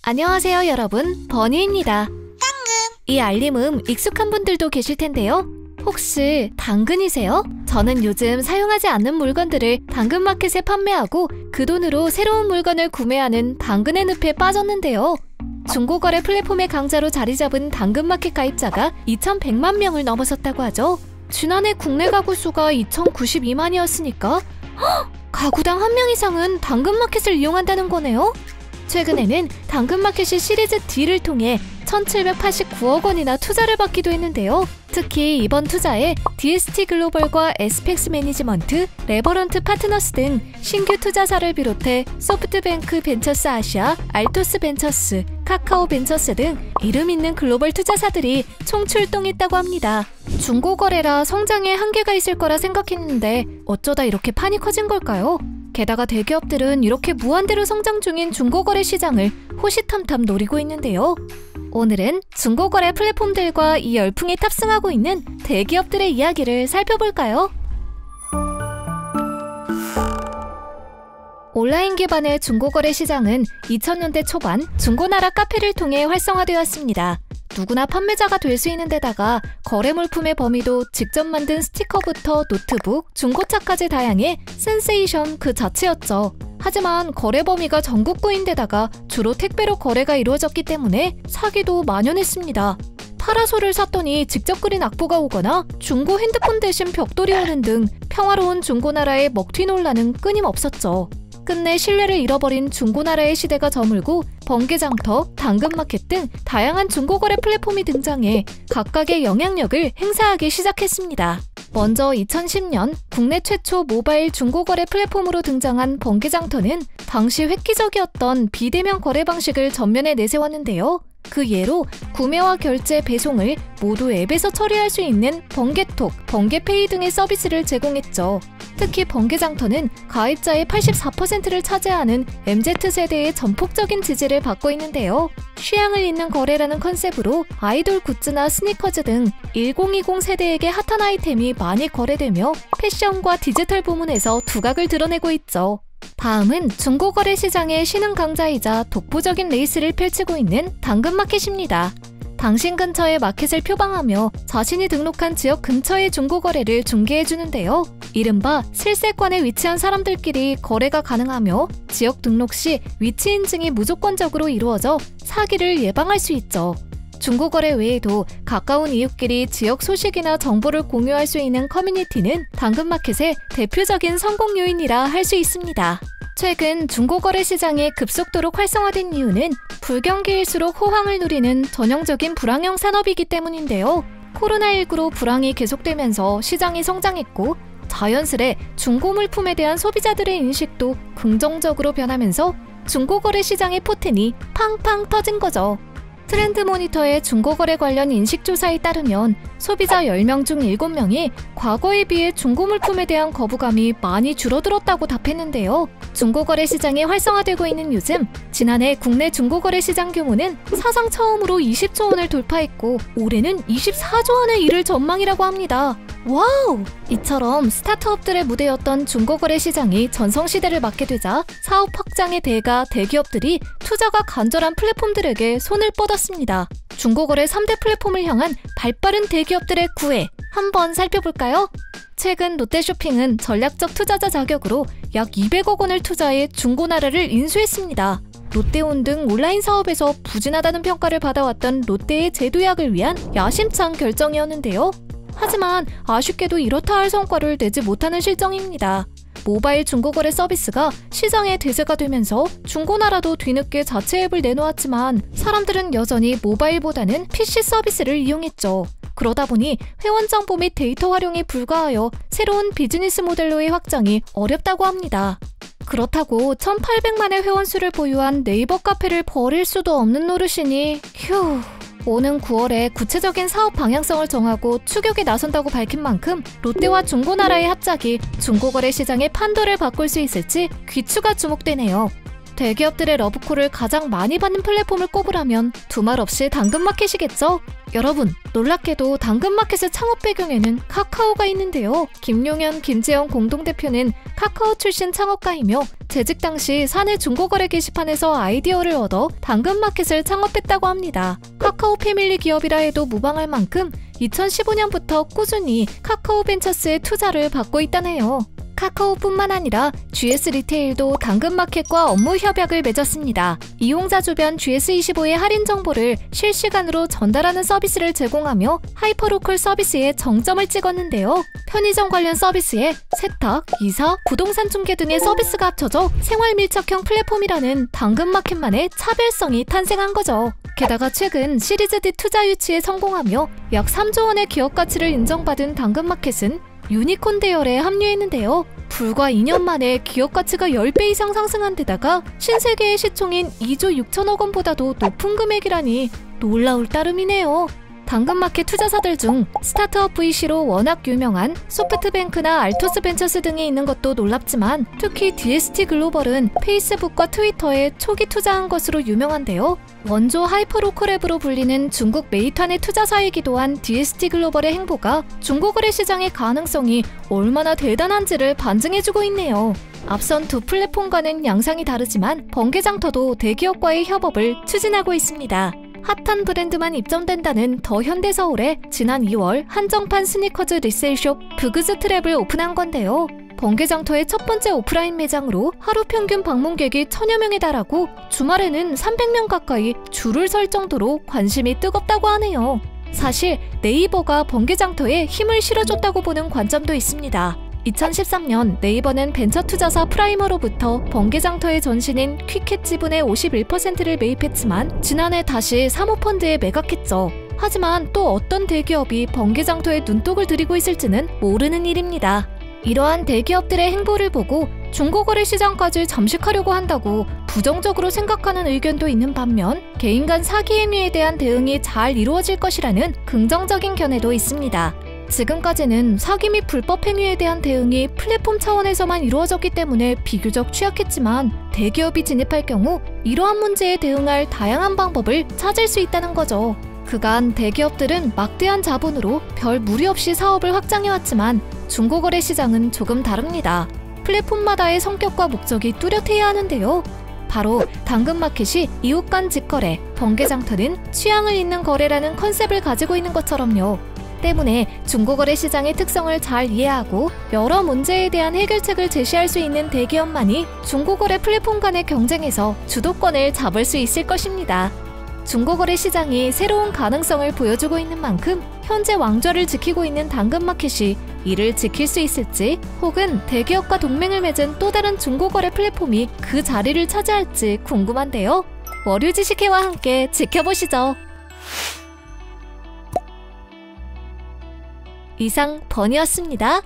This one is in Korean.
안녕하세요 여러분, 버니입니다. 이 알림음 익숙한 분들도 계실 텐데요. 혹시 당근이세요? 저는 요즘 사용하지 않는 물건들을 당근마켓에 판매하고 그 돈으로 새로운 물건을 구매하는 당근의 늪에 빠졌는데요. 중고거래 플랫폼의 강자로 자리 잡은 당근마켓 가입자가 2,100만 명을 넘어섰다고 하죠. 지난해 국내 가구 수가 2,092만이었으니까 가구당 한 명 이상은 당근마켓을 이용한다는 거네요. 최근에는 당근마켓이 시리즈 D를 통해 1,789억 원이나 투자를 받기도 했는데요. 특히 이번 투자에 DST 글로벌과 에스펙스 매니지먼트, 레버런트 파트너스 등 신규 투자사를 비롯해 소프트뱅크 벤처스 아시아, 알토스 벤처스, 카카오 벤처스 등 이름 있는 글로벌 투자사들이 총 출동했다고 합니다. 중고거래라 성장에 한계가 있을 거라 생각했는데 어쩌다 이렇게 판이 커진 걸까요? 게다가 대기업들은 이렇게 무한대로 성장 중인 중고거래 시장을 호시탐탐 노리고 있는데요. 오늘은 중고거래 플랫폼들과 이 열풍에 탑승하고 있는 대기업들의 이야기를 살펴볼까요? 온라인 기반의 중고거래 시장은 2000년대 초반 중고나라 카페를 통해 활성화되었습니다. 누구나 판매자가 될 수 있는 데다가 거래 물품의 범위도 직접 만든 스티커부터 노트북, 중고차까지 다양해 센세이션 그 자체였죠. 하지만 거래 범위가 전국구인데다가 주로 택배로 거래가 이루어졌기 때문에 사기도 만연했습니다. 파라솔을 샀더니 직접 그린 악보가 오거나 중고 핸드폰 대신 벽돌이 오는 등 평화로운 중고나라의 먹튀 논란은 끊임없었죠. 끝내 신뢰를 잃어버린 중고나라의 시대가 저물고 번개장터, 당근마켓 등 다양한 중고거래 플랫폼이 등장해 각각의 영향력을 행사하기 시작했습니다. 먼저 2010년 국내 최초 모바일 중고거래 플랫폼으로 등장한 번개장터는 당시 획기적이었던 비대면 거래 방식을 전면에 내세웠는데요. 그 예로 구매와 결제, 배송을 모두 앱에서 처리할 수 있는 번개톡, 번개페이 등의 서비스를 제공했죠. 특히 번개장터는 가입자의 84%를 차지하는 MZ세대의 전폭적인 지지를 받고 있는데요. 취향을 잇는 거래라는 컨셉으로 아이돌 굿즈나 스니커즈 등 1020 세대에게 핫한 아이템이 많이 거래되며 패션과 디지털 부문에서 두각을 드러내고 있죠. 다음은 중고거래 시장의 신흥 강자이자 독보적인 레이스를 펼치고 있는 당근마켓입니다. 당신 근처의 마켓을 표방하며 자신이 등록한 지역 근처의 중고거래를 중개해주는데요. 이른바 실세권에 위치한 사람들끼리 거래가 가능하며 지역 등록 시 위치 인증이 무조건적으로 이루어져 사기를 예방할 수 있죠. 중고거래 외에도 가까운 이웃끼리 지역 소식이나 정보를 공유할 수 있는 커뮤니티는 당근마켓의 대표적인 성공 요인이라 할 수 있습니다. 최근 중고거래 시장이 급속도로 활성화된 이유는 불경기일수록 호황을 누리는 전형적인 불황형 산업이기 때문인데요. 코로나19로 불황이 계속되면서 시장이 성장했고 자연스레 중고 물품에 대한 소비자들의 인식도 긍정적으로 변하면서 중고거래 시장의 포텐이 팡팡 터진 거죠. 트렌드모니터의 중고거래 관련 인식조사에 따르면 소비자 10명 중 7명이 과거에 비해 중고물품에 대한 거부감이 많이 줄어들었다고 답했는데요. 중고거래 시장이 활성화되고 있는 요즘 지난해 국내 중고거래 시장 규모는 사상 처음으로 20조 원을 돌파했고 올해는 24조 원에 이를 전망이라고 합니다. 와우! 이처럼 스타트업들의 무대였던 중고거래 시장이 전성시대를 맞게 되자 사업 확장의 대가 대기업들이 투자가 간절한 플랫폼들에게 손을 뻗었습니다. 중고거래 3대 플랫폼을 향한 발빠른 대기업들의 구애 한번 살펴볼까요? 최근 롯데쇼핑은 전략적 투자자 자격으로 약 200억 원을 투자해 중고나라를 인수했습니다. 롯데온 등 온라인 사업에서 부진하다는 평가를 받아왔던 롯데의 재도약을 위한 야심찬 결정이었는데요. 하지만 아쉽게도 이렇다 할 성과를 내지 못하는 실정입니다. 모바일 중고거래 서비스가 시장의 대세가 되면서 중고나라도 뒤늦게 자체 앱을 내놓았지만 사람들은 여전히 모바일보다는 PC 서비스를 이용했죠. 그러다 보니 회원 정보 및 데이터 활용이 불가하여 새로운 비즈니스 모델로의 확장이 어렵다고 합니다. 그렇다고 1,800만의 회원 수를 보유한 네이버 카페를 버릴 수도 없는 노릇이니 휴... 오는 9월에 구체적인 사업 방향성을 정하고 추격에 나선다고 밝힌 만큼 롯데와 중고나라의 합작이 중고거래 시장의 판도를 바꿀 수 있을지 귀추가 주목되네요. 대기업들의 러브콜을 가장 많이 받는 플랫폼을 꼽으라면 두말 없이 당근마켓이겠죠? 여러분, 놀랍게도 당근마켓의 창업 배경에는 카카오가 있는데요. 김용현, 김재영 공동대표는 카카오 출신 창업가이며 재직 당시 사내 중고거래 게시판에서 아이디어를 얻어 당근마켓을 창업했다고 합니다. 카카오 패밀리 기업이라 해도 무방할 만큼 2015년부터 꾸준히 카카오벤처스의 투자를 받고 있다네요. 카카오뿐만 아니라 GS 리테일도 당근마켓과 업무 협약을 맺었습니다. 이용자 주변 GS25의 할인 정보를 실시간으로 전달하는 서비스를 제공하며 하이퍼로컬 서비스에 정점을 찍었는데요. 편의점 관련 서비스에 세탁, 이사, 부동산 중개 등의 서비스가 합쳐져 생활 밀착형 플랫폼이라는 당근마켓만의 차별성이 탄생한 거죠. 게다가 최근 시리즈 D 투자 유치에 성공하며 약 3조 원의 기업 가치를 인정받은 당근마켓은 유니콘 대열에 합류했는데요. 불과 2년 만에 기업 가치가 10배 이상 상승한 데다가 신세계의 시총인 2조 6천억 원보다도 높은 금액이라니 놀라울 따름이네요. 당근마켓 투자사들 중 스타트업 VC로 워낙 유명한 소프트뱅크나 알토스벤처스 등이 있는 것도 놀랍지만 특히 DST 글로벌은 페이스북과 트위터에 초기 투자한 것으로 유명한데요. 원조 하이퍼로컬 앱으로 불리는 중국 메이탄의 투자사이기도 한 DST 글로벌의 행보가 중고거래 시장의 가능성이 얼마나 대단한지를 반증해주고 있네요. 앞선 두 플랫폼과는 양상이 다르지만 번개장터도 대기업과의 협업을 추진하고 있습니다. 핫한 브랜드만 입점된다는 더 현대서울에 지난 2월 한정판 스니커즈 리셀숍 브그즈 트랩을 오픈한 건데요. 번개장터의 첫 번째 오프라인 매장으로 하루 평균 방문객이 1000여 명에 달하고 주말에는 300명 가까이 줄을 설 정도로 관심이 뜨겁다고 하네요. 사실 네이버가 번개장터에 힘을 실어줬다고 보는 관점도 있습니다. 2013년 네이버는 벤처투자사 프라이머로부터 번개장터의 전신인 퀴캣 지분의 51%를 매입했지만 지난해 다시 사모펀드에 매각했죠. 하지만 또 어떤 대기업이 번개장터에 눈독을 들이고 있을지는 모르는 일입니다. 이러한 대기업들의 행보를 보고 중고거래 시장까지 잠식하려고 한다고 부정적으로 생각하는 의견도 있는 반면 개인 간 사기 행위에 대한 대응이 잘 이루어질 것이라는 긍정적인 견해도 있습니다. 지금까지는 사기 및 불법 행위에 대한 대응이 플랫폼 차원에서만 이루어졌기 때문에 비교적 취약했지만 대기업이 진입할 경우 이러한 문제에 대응할 다양한 방법을 찾을 수 있다는 거죠. 그간 대기업들은 막대한 자본으로 별 무리 없이 사업을 확장해왔지만 중고거래 시장은 조금 다릅니다. 플랫폼마다의 성격과 목적이 뚜렷해야 하는데요. 바로 당근마켓이 이웃 간 직거래, 번개장터는 취향을 잇는 거래라는 컨셉을 가지고 있는 것처럼요. 때문에 중고거래 시장의 특성을 잘 이해하고 여러 문제에 대한 해결책을 제시할 수 있는 대기업만이 중고거래 플랫폼 간의 경쟁에서 주도권을 잡을 수 있을 것입니다. 중고거래 시장이 새로운 가능성을 보여주고 있는 만큼 현재 왕좌를 지키고 있는 당근마켓이 이를 지킬 수 있을지 혹은 대기업과 동맹을 맺은 또 다른 중고거래 플랫폼이 그 자리를 차지할지 궁금한데요. 월요지식회와 함께 지켜보시죠. 이상 버니였습니다.